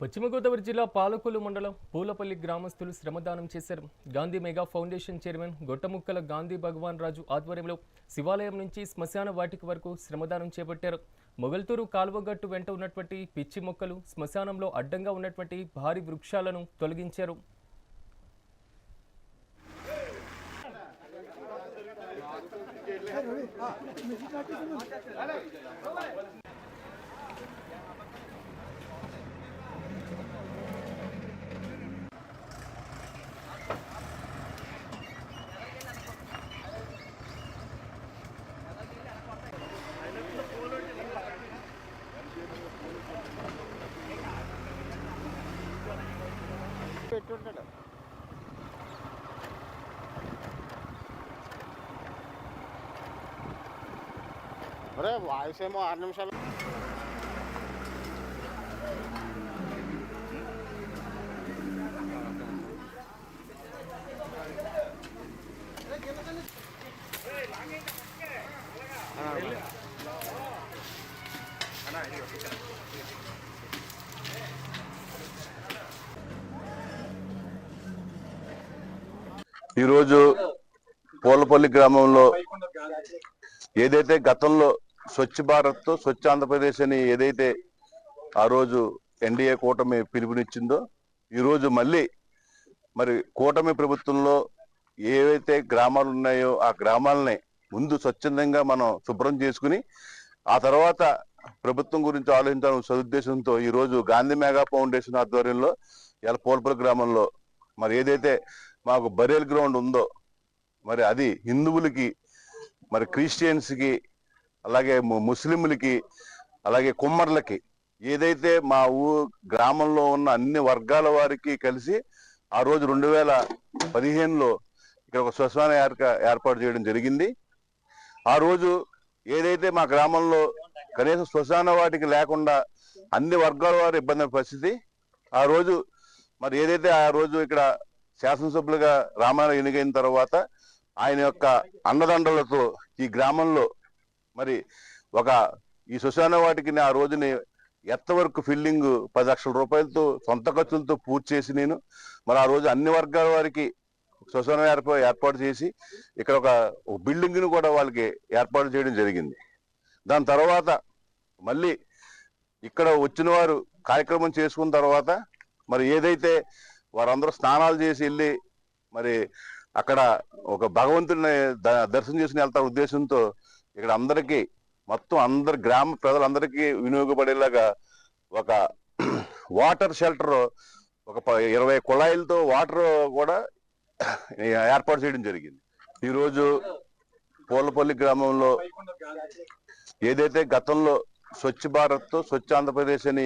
పశ్చిమ గోదావరి జిల్లా పాలకొల్లు మండలం పూలపల్లి గ్రామస్తులు శ్రమదానం చేశారు. Gandhi mega foundation chairman Gottamukkala Gandhi Bhagavan Raju ఆధ్వర్యంలో శివాలయం నుంచి శ్మశాన వాటిక వరకు శ్రమదానం చేపట్టారు. మొగల్తూరు కాలువగట్టు వెంట ఉన్నటువంటి పిచ్చి మొక్కలు, శ్మశానంలో అడ్డంగా ఉన్నటువంటి భారీ వృక్షాలను తొలగించారు. పెట్టుంటాడు. అరే వాయిస్ ఏమో 6 నిమిషాలు. ఈరోజు పూలపల్లి గ్రామంలో ఏదైతే గతంలో స్వచ్ఛ భారత్ స్వచ్ఛ ఆంధ్రప్రదేశ్ అని ఏదైతే ఆ రోజు ఎన్డీఏ కూటమి పిలుపునిచ్చిందో, ఈరోజు మళ్ళీ మరి కూటమి ప్రభుత్వంలో ఏవైతే గ్రామాలు ఉన్నాయో ఆ గ్రామాలని ముందు స్వచ్ఛందంగా మనం శుభ్రం చేసుకుని ఆ తర్వాత ప్రభుత్వం గురించి ఆలోచించాలనే సదుద్దేశంతో ఈరోజు గాంధీ మెగా ఫౌండేషన్ ఆధ్వర్యంలో ఇలా పూలపల్లి గ్రామంలో మరి ఏదైతే మాకు బరియల్ గ్రౌండ్ ఉందో మరి అది హిందువులకి, మరి క్రిస్టియన్స్కి, అలాగే ముస్లింలకి, అలాగే కుమ్మర్లకి, ఏదైతే మా గ్రామంలో ఉన్న అన్ని వర్గాల వారికి కలిసి ఆ రోజు 2015లో ఇక్కడ ఒక శ్మశాన ఏర్పాటు చేయడం జరిగింది. ఆ రోజు ఏదైతే మా గ్రామంలో కనీసం శ్మశాన వాటికి లేకుండా అన్ని వర్గాల వారు ఇబ్బంది పరిస్థితి, ఆ రోజు మరి ఏదైతే ఆ రోజు ఇక్కడ శాసనసభ్యులుగా రామారావు ఎన్నికైన తర్వాత ఆయన యొక్క అండదండలతో ఈ గ్రామంలో మరి ఈ శ్మశాన వాటికి ఆ రోజుని ఎత్తవరకు ఫిల్లింగ్ 10 లక్షల రూపాయలతో సొంత ఖర్చులతో పూర్తి చేసి నేను మరి ఆ రోజు అన్ని వర్గాల వారికి శ్మశాన ఏర్పాటు చేసి ఇక్కడ ఒక బిల్డింగ్ ను కూడా వాళ్ళకి ఏర్పాటు చేయడం జరిగింది. దాని తర్వాత మళ్ళీ ఇక్కడ వచ్చిన వారు కార్యక్రమం చేసుకున్న తర్వాత మరి ఏదైతే వారందరూ స్నానాలు చేసి వెళ్ళి మరి అక్కడ ఒక భగవంతుడిని దర్శనం చేసుకుని వెళ్తారు ఉద్దేశంతో ఇక్కడ అందరికీ మొత్తం అందరు గ్రామ ప్రజలందరికీ వినియోగపడేలాగా ఒక వాటర్ షెల్టర్, ఒక 20 కుళాయిలతో వాటర్ కూడా ఏర్పాటు చేయడం జరిగింది. ఈరోజు పూలపల్లి గ్రామంలో ఏదైతే గతంలో స్వచ్ఛ భారత్ స్వచ్ఛ ఆంధ్రప్రదేశ్ అని